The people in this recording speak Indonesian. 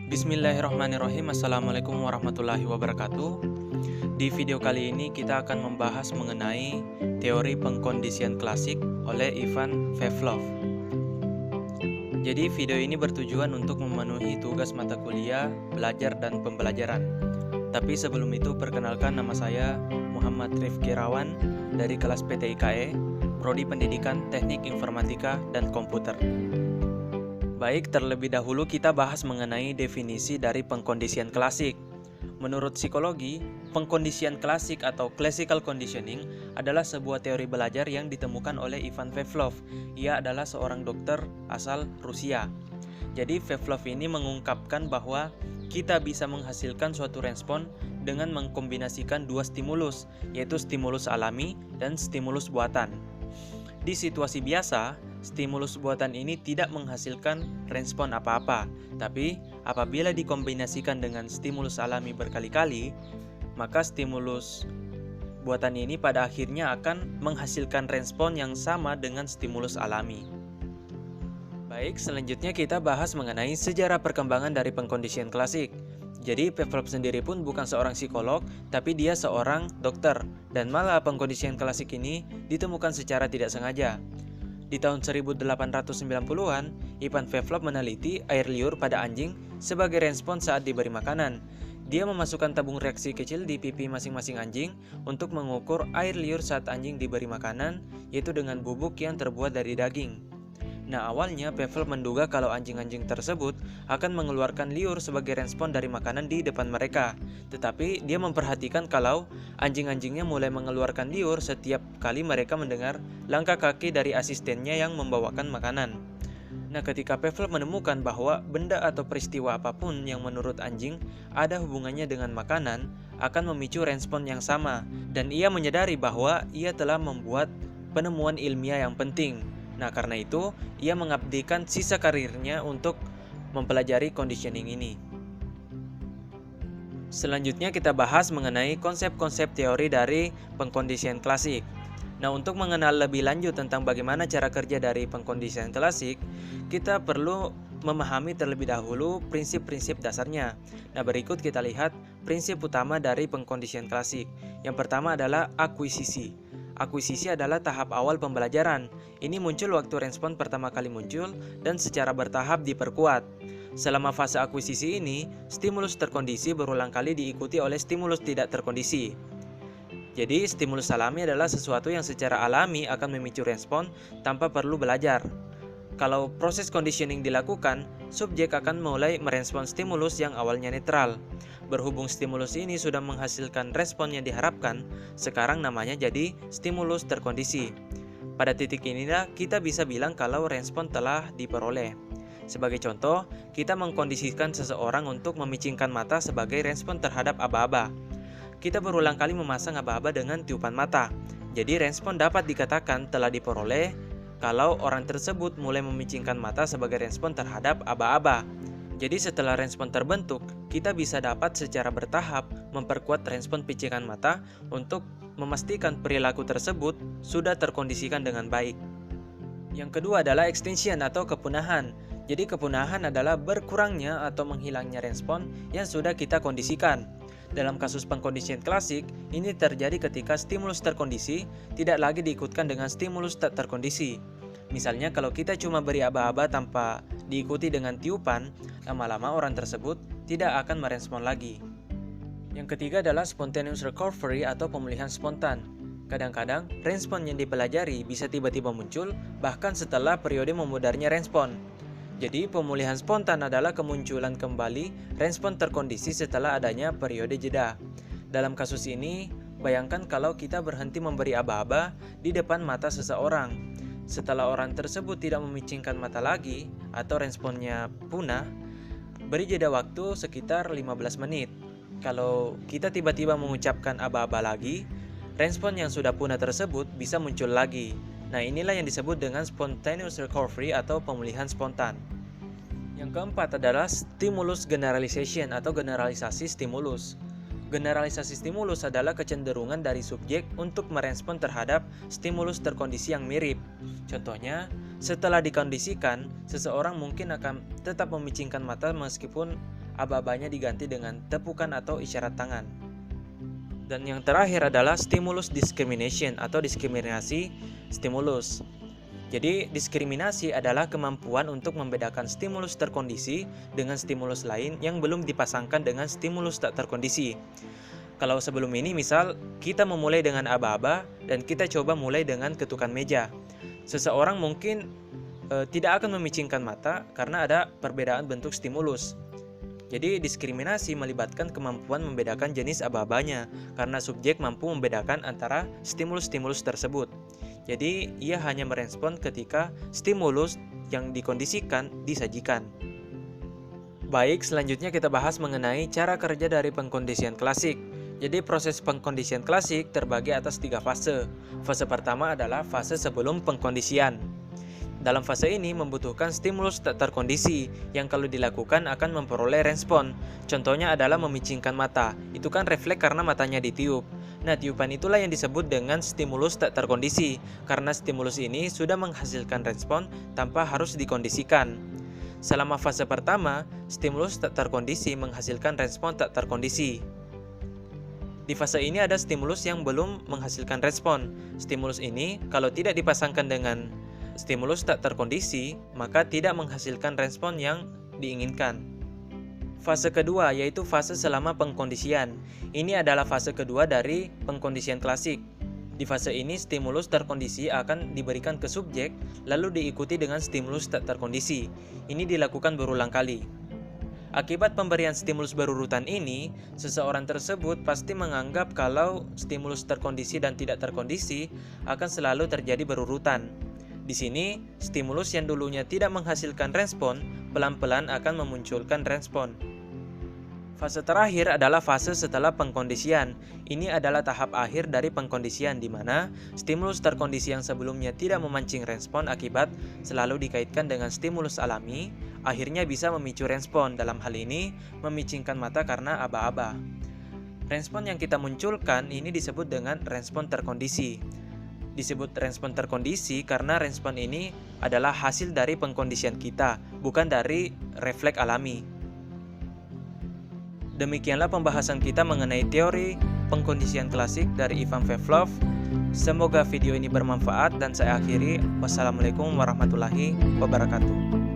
Bismillahirrahmanirrahim. Assalamualaikum warahmatullahi wabarakatuh. Di video kali ini kita akan membahas mengenai teori pengkondisian klasik oleh Ivan Pavlov. Jadi video ini bertujuan untuk memenuhi tugas mata kuliah, belajar dan pembelajaran. Tapi sebelum itu perkenalkan, nama saya Muhammad Rifki Rawan dari kelas PTIKE, Prodi Pendidikan Teknik Informatika dan Komputer. Baik, terlebih dahulu kita bahas mengenai definisi dari pengkondisian klasik. Menurut psikologi, pengkondisian klasik atau classical conditioning adalah sebuah teori belajar yang ditemukan oleh Ivan Pavlov. Ia adalah seorang dokter asal Rusia. Jadi Pavlov ini mengungkapkan bahwa kita bisa menghasilkan suatu respon dengan mengkombinasikan dua stimulus, yaitu stimulus alami dan stimulus buatan. Di situasi biasa, stimulus buatan ini tidak menghasilkan respon apa-apa, tapi apabila dikombinasikan dengan stimulus alami berkali-kali, maka stimulus buatan ini pada akhirnya akan menghasilkan respon yang sama dengan stimulus alami. Baik, selanjutnya kita bahas mengenai sejarah perkembangan dari pengkondisian klasik. Jadi Pavlov sendiri pun bukan seorang psikolog, tapi dia seorang dokter, dan malah pengkondisian klasik ini ditemukan secara tidak sengaja. Di tahun 1890-an, Ivan Pavlov meneliti air liur pada anjing sebagai respon saat diberi makanan. Dia memasukkan tabung reaksi kecil di pipi masing-masing anjing untuk mengukur air liur saat anjing diberi makanan, yaitu dengan bubuk yang terbuat dari daging. Nah, awalnya Pavlov menduga kalau anjing-anjing tersebut akan mengeluarkan liur sebagai respon dari makanan di depan mereka. Tetapi dia memperhatikan kalau anjing-anjingnya mulai mengeluarkan liur setiap kali mereka mendengar langkah kaki dari asistennya yang membawakan makanan. Nah, ketika Pavlov menemukan bahwa benda atau peristiwa apapun yang menurut anjing ada hubungannya dengan makanan akan memicu respon yang sama, dan ia menyadari bahwa ia telah membuat penemuan ilmiah yang penting. Nah, karena itu, ia mengabdikan sisa karirnya untuk mempelajari conditioning ini. Selanjutnya kita bahas mengenai konsep-konsep teori dari pengkondisian klasik. Nah, untuk mengenal lebih lanjut tentang bagaimana cara kerja dari pengkondisian klasik, kita perlu memahami terlebih dahulu prinsip-prinsip dasarnya. Nah, berikut kita lihat prinsip utama dari pengkondisian klasik. Yang pertama adalah akuisisi. Akuisisi adalah tahap awal pembelajaran. Ini muncul waktu respon pertama kali muncul dan secara bertahap diperkuat. Selama fase akuisisi ini, stimulus terkondisi berulang kali diikuti oleh stimulus tidak terkondisi. Jadi, stimulus alami adalah sesuatu yang secara alami akan memicu respon tanpa perlu belajar. Kalau proses conditioning dilakukan, subjek akan mulai merespon stimulus yang awalnya netral. Berhubung stimulus ini sudah menghasilkan respon yang diharapkan, sekarang namanya jadi stimulus terkondisi. Pada titik inilah kita bisa bilang kalau respon telah diperoleh. Sebagai contoh, kita mengkondisikan seseorang untuk memicingkan mata sebagai respon terhadap aba-aba. Kita berulang kali memasang aba-aba dengan tiupan mata. Jadi respon dapat dikatakan telah diperoleh kalau orang tersebut mulai memicingkan mata sebagai respon terhadap aba-aba. Jadi setelah respon terbentuk, kita bisa dapat secara bertahap memperkuat respon picingan mata untuk memastikan perilaku tersebut sudah terkondisikan dengan baik. Yang kedua adalah extinction atau kepunahan. Jadi kepunahan adalah berkurangnya atau menghilangnya respon yang sudah kita kondisikan. Dalam kasus pengkondisian klasik, ini terjadi ketika stimulus terkondisi tidak lagi diikutkan dengan stimulus tak terkondisi. Misalnya kalau kita cuma beri aba-aba tanpa diikuti dengan tiupan, lama-lama orang tersebut tidak akan merespon lagi. Yang ketiga adalah spontaneous recovery atau pemulihan spontan. Kadang-kadang, respon yang dipelajari bisa tiba-tiba muncul bahkan setelah periode memudarnya respon. Jadi, pemulihan spontan adalah kemunculan kembali respon terkondisi setelah adanya periode jeda. Dalam kasus ini, bayangkan kalau kita berhenti memberi aba-aba di depan mata seseorang. Setelah orang tersebut tidak memicingkan mata lagi atau responnya punah, beri jeda waktu sekitar 15 menit. Kalau kita tiba-tiba mengucapkan aba-aba lagi, respon yang sudah punah tersebut bisa muncul lagi. Nah, inilah yang disebut dengan spontaneous recovery atau pemulihan spontan. Yang keempat adalah stimulus generalization atau generalisasi stimulus. Generalisasi stimulus adalah kecenderungan dari subjek untuk merespon terhadap stimulus terkondisi yang mirip. Contohnya, setelah dikondisikan, seseorang mungkin akan tetap memicingkan mata meskipun aba-abanya diganti dengan tepukan atau isyarat tangan. Dan yang terakhir adalah stimulus discrimination atau diskriminasi stimulus. Jadi, diskriminasi adalah kemampuan untuk membedakan stimulus terkondisi dengan stimulus lain yang belum dipasangkan dengan stimulus tak terkondisi. Kalau sebelum ini, misal kita memulai dengan aba-aba dan kita coba mulai dengan ketukan meja. Seseorang mungkin tidak akan memicingkan mata karena ada perbedaan bentuk stimulus. Jadi, diskriminasi melibatkan kemampuan membedakan jenis aba-abanya karena subjek mampu membedakan antara stimulus-stimulus tersebut. Jadi, ia hanya merespon ketika stimulus yang dikondisikan disajikan. Baik, selanjutnya kita bahas mengenai cara kerja dari pengkondisian klasik. Jadi, proses pengkondisian klasik terbagi atas 3 fase. Fase pertama adalah fase sebelum pengkondisian. Dalam fase ini membutuhkan stimulus tak terkondisi yang kalau dilakukan akan memperoleh respon. Contohnya adalah memicingkan mata. Itu kan refleks karena matanya ditiup. Nah, tiupan itulah yang disebut dengan stimulus tak terkondisi, karena stimulus ini sudah menghasilkan respon tanpa harus dikondisikan. Selama fase pertama, stimulus tak terkondisi menghasilkan respon tak terkondisi. Di fase ini ada stimulus yang belum menghasilkan respon. Stimulus ini kalau tidak dipasangkan dengan stimulus tak terkondisi, maka tidak menghasilkan respon yang diinginkan. Fase kedua yaitu fase selama pengkondisian. Ini adalah fase kedua dari pengkondisian klasik. Di fase ini stimulus terkondisi akan diberikan ke subjek lalu diikuti dengan stimulus tak terkondisi. Ini dilakukan berulang kali. Akibat pemberian stimulus berurutan ini, seseorang tersebut pasti menganggap kalau stimulus terkondisi dan tidak terkondisi akan selalu terjadi berurutan. Di sini, stimulus yang dulunya tidak menghasilkan respon, pelan-pelan akan memunculkan respon. Fase terakhir adalah fase setelah pengkondisian. Ini adalah tahap akhir dari pengkondisian di mana stimulus terkondisi yang sebelumnya tidak memancing respon akibat selalu dikaitkan dengan stimulus alami, akhirnya bisa memicu respon. Dalam hal ini, memicingkan mata karena aba-aba. Respon yang kita munculkan ini disebut dengan respon terkondisi. Disebut respon terkondisi karena respon ini adalah hasil dari pengkondisian kita, bukan dari refleks alami. Demikianlah pembahasan kita mengenai teori pengkondisian klasik dari Ivan Pavlov. Semoga video ini bermanfaat dan saya akhiri. Wassalamualaikum warahmatullahi wabarakatuh.